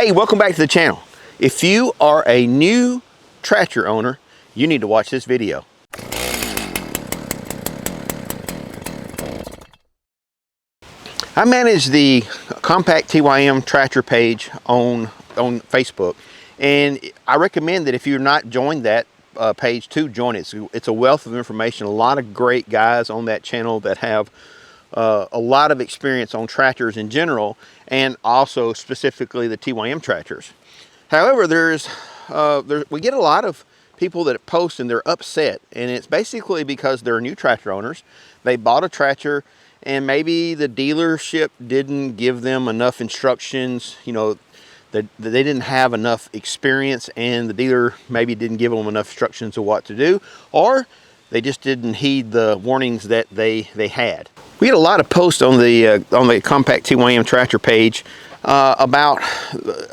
Hey, welcome back to the channel. If you are a new tractor owner, you need to watch this video. I manage the Compact TYM tractor page on Facebook, and I recommend that if you're not joined that page to join it. It's a wealth of information, a lot of great guys on that channel that have a lot of experience on tractors in general, and also specifically the TYM tractors. However, we get a lot of people that post and they're upset, and it's basically because they're new tractor owners. They bought a tractor and maybe the dealership didn't give them enough instructions, you know, that they didn't have enough experience, and the dealer maybe didn't give them enough instructions of what to do, or they just didn't heed the warnings that they had. We had a lot of posts on the Compact TYM tractor page about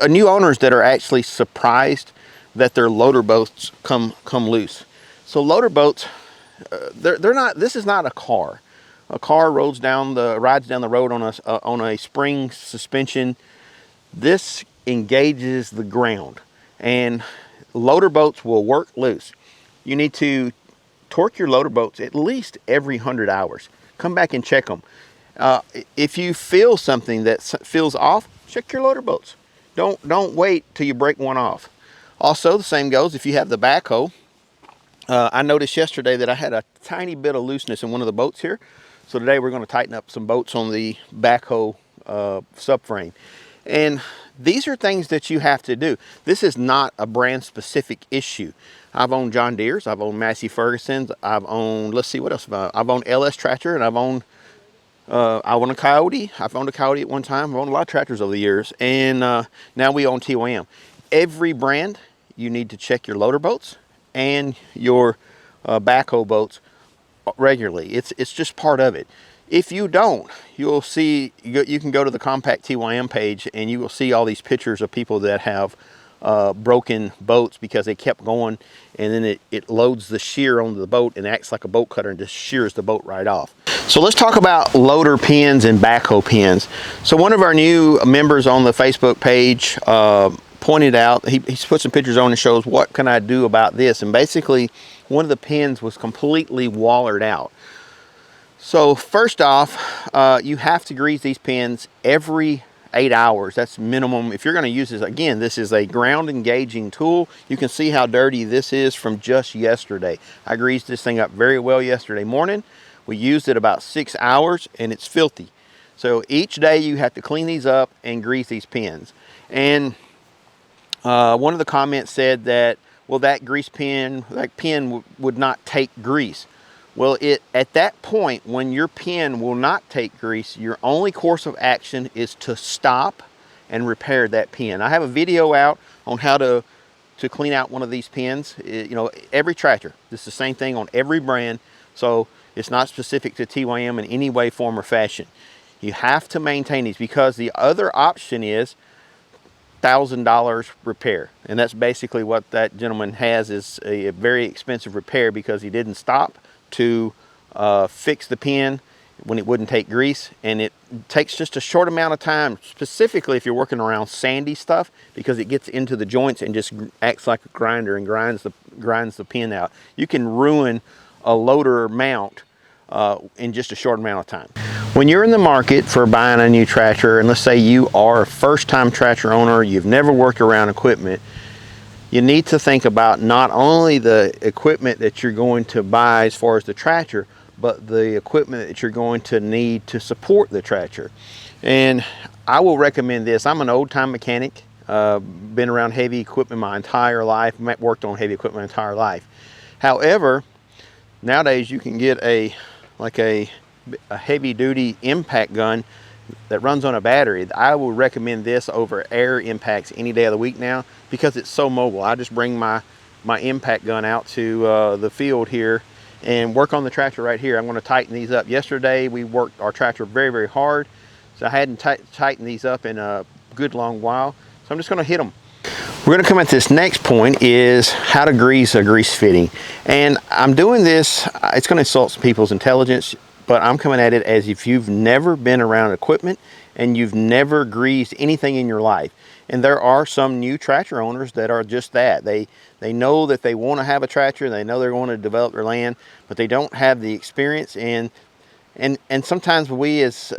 new owners that are actually surprised that their loader boats come loose. So loader boats, they're not. This is not a car. A car rides down the road on a spring suspension. This engages the ground, and loader boats will work loose. You need to torque your loader boats at least every 100 hours. Come back and check them. If you feel something that feels off, check your loader boats. Don't wait till you break one off. Also, the same goes if you have the backhoe. I noticed yesterday that I had a tiny bit of looseness in one of the boats here. So today we're going to tighten up some bolts on the backhoe subframe. And these are things that you have to do. This is not a brand specific issue. I've owned John Deere's, I've owned Massey Ferguson's, I've owned, let's see what else, I've owned LS tractor, and I own a Coyote. I've owned a Coyote at one time. I've owned a lot of tractors over the years, and now we own TYM. Every brand, you need to check your loader boats and your backhoe boats regularly. It's just part of it. If you don't, you'll see, you can go to the Compact TYM page and you will see all these pictures of people that have broken boats because they kept going, and then it loads the shear onto the boat and acts like a bolt cutter and just shears the boat right off. So let's talk about loader pins and backhoe pins. So one of our new members on the Facebook page pointed out, he's put some pictures on and shows what can I do about this, and basically one of the pins was completely wallered out. So first off, you have to grease these pins every 8 hours. That's minimum. If you're going to use this, again, this is a ground engaging tool. You can see how dirty this is from just yesterday. I greased this thing up very well yesterday morning. We used it about 6 hours and it's filthy. So each day you have to clean these up and grease these pins. And one of the comments said that, well, that pin would not take grease. Well, at that point, when your pin will not take grease, your only course of action is to stop and repair that pin. I have a video out on how to clean out one of these pins. You know, every tractor, this is the same thing on every brand, so it's not specific to TYM in any way, form, or fashion. You have to maintain these, because the other option is $1,000 repair, and that's basically what that gentleman has, is a very expensive repair because he didn't stop to fix the pin when it wouldn't take grease, and it takes just a short amount of time, specifically if you're working around sandy stuff, because it gets into the joints and just acts like a grinder and grinds the pin out. You can ruin a loader mount in just a short amount of time. When you're in the market for buying a new tractor, and let's say you are a first-time tractor owner, you've never worked around equipment, you need to think about not only the equipment that you're going to buy as far as the tractor, but the equipment that you're going to need to support the tractor. And I will recommend this. I'm an old-time mechanic, been around heavy equipment my entire life, worked on heavy equipment my entire life. However, nowadays you can get a heavy-duty impact gun that runs on a battery. I will recommend this over air impacts any day of the week now, because it's so mobile. I just bring my impact gun out to the field here and work on the tractor right here. I'm going to tighten these up. Yesterday we worked our tractor very, very hard, so I hadn't tightened these up in a good long while, so I'm just going to hit them. We're going to come at this next point, is how to grease a grease fitting. And I'm doing this, it's going to insult some people's intelligence, but I'm coming at it as if you've never been around equipment and you've never greased anything in your life. And there are some new tractor owners that are just that. They know that they want to have a tractor, they know they're going to develop their land, but they don't have the experience. And sometimes we as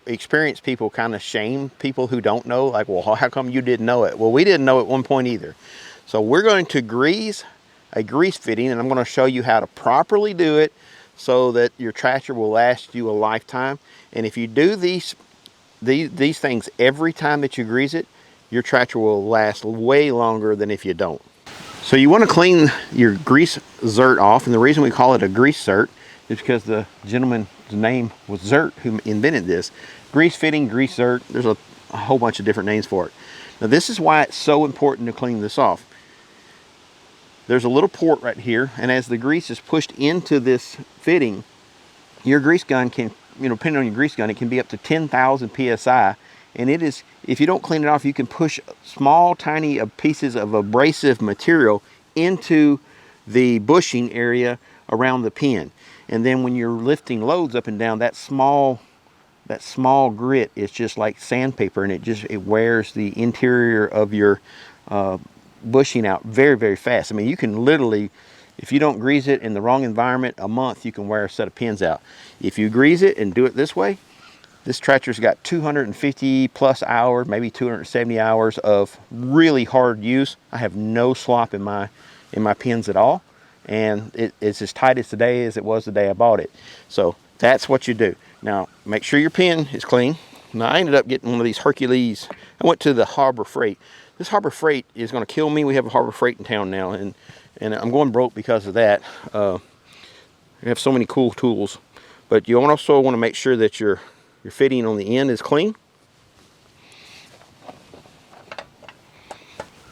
experienced people kind of shame people who don't know, like, well, how come you didn't know it? Well, we didn't know at one point either. So we're going to grease a grease fitting, and I'm going to show you how to properly do it so that your tractor will last you a lifetime. And if you do these things every time that you grease it, your tractor will last way longer than if you don't. So you want to clean your grease zert off, and the reason we call it a grease zert is because the gentleman's name was Zert who invented this. Grease fitting, grease zert, there's a whole bunch of different names for it. Now this is why it's so important to clean this off. There's a little port right here, and as the grease is pushed into this fitting, your grease gun can, depending on your grease gun, it can be up to 10,000 psi, and it is, if you don't clean it off, you can push small tiny pieces of abrasive material into the bushing area around the pin. And then when you're lifting loads up and down, that small grit is just like sandpaper, and it wears the interior of your bushing out very, very fast. I mean, you can literally, if you don't grease it in the wrong environment, a month you can wear a set of pins out. If you grease it and do it this way, this tractor's got 250 plus hours, maybe 270 hours of really hard use. I have no slop in my pins at all, and it's as tight as today as it was the day I bought it. So that's what you do. Now make sure your pin is clean. Now I ended up getting one of these Hercules. I went to the Harbor Freight. This Harbor Freight is going to kill me. We have a Harbor Freight in town now, and I'm going broke because of that. We have so many cool tools, but you also want to make sure that your fitting on the end is clean.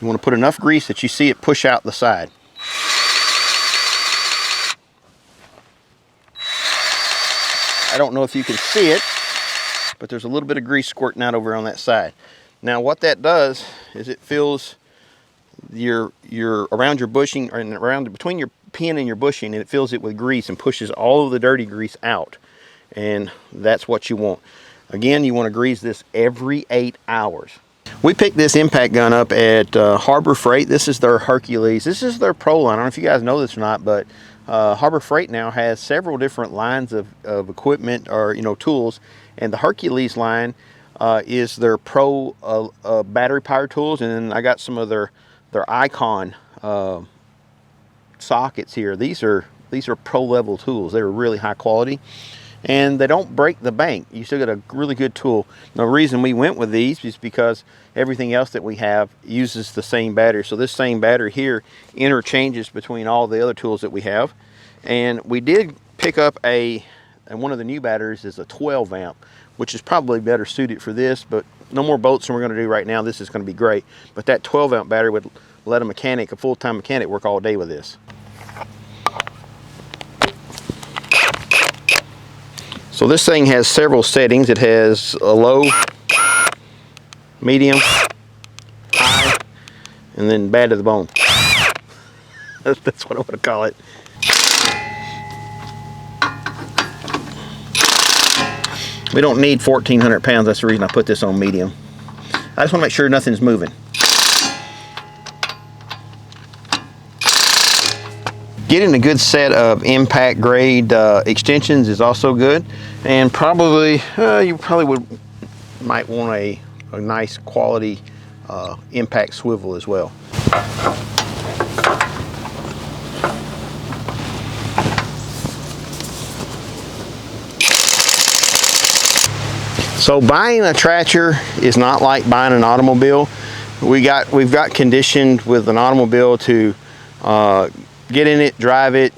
You want to put enough grease that you see it push out the side. I don't know if you can see it, but there's a little bit of grease squirting out over on that side. Now what that does is it fills your around your bushing, or around between your pin and your bushing, and it fills it with grease and pushes all of the dirty grease out. And that's what you want. Again, you want to grease this every 8 hours. We picked this impact gun up at Harbor Freight. This is their Hercules. This is their Pro line. I don't know if you guys know this or not, but Harbor Freight now has several different lines of equipment, or tools, and the Hercules line is their Pro battery power tools, and then I got some of their Icon sockets here. These are pro level tools. They're really high quality, and they don't break the bank. You still get a really good tool. Now, the reason we went with these is because everything else that we have uses the same battery. So this same battery here interchanges between all the other tools that we have. And we did pick up and one of the new batteries is a 12 amp, which is probably better suited for this, but no more bolts than we're going to do right now. This is going to be great. But that 12 amp battery would let a full-time mechanic work all day with this. So this thing has several settings. It has a low, medium, high, and then bad to the bone. That's what I want to call it. We don't need 1,400 pounds. That's the reason I put this on medium. I just want to make sure nothing's moving. Getting a good set of impact grade extensions is also good, and probably you might want a nice quality impact swivel as well. So buying a tractor is not like buying an automobile. We've got conditioned with an automobile to get in it, drive it,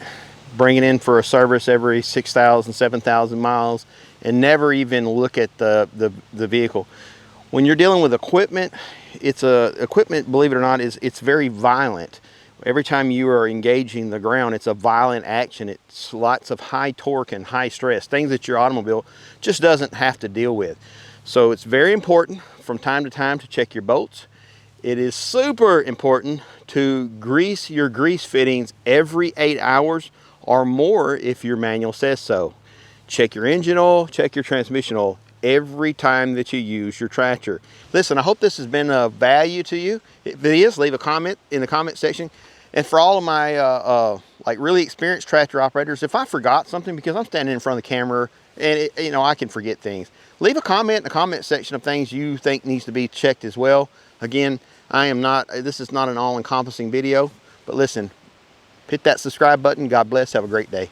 bring it in for a service every 6,000, 7,000 miles, and never even look at the vehicle. When you're dealing with equipment, equipment, believe it or not, it's very violent. Every time you are engaging the ground, it's a violent action. It's lots of high torque and high stress, things that your automobile just doesn't have to deal with. So it's very important from time to time to check your bolts. It is super important to grease your grease fittings every 8 hours or more if your manual says so. Check your engine oil, check your transmission oil. every time that you use your tractor. Listen, I hope this has been of value to you. If it is, leave a comment in the comment section. And for all of my like really experienced tractor operators, if I forgot something, because I'm standing in front of the camera and you know, I can forget things, leave a comment in the comment section of things you think needs to be checked as well. Again, this is not an all-encompassing video, but listen, hit that subscribe button. God bless. Have a great day.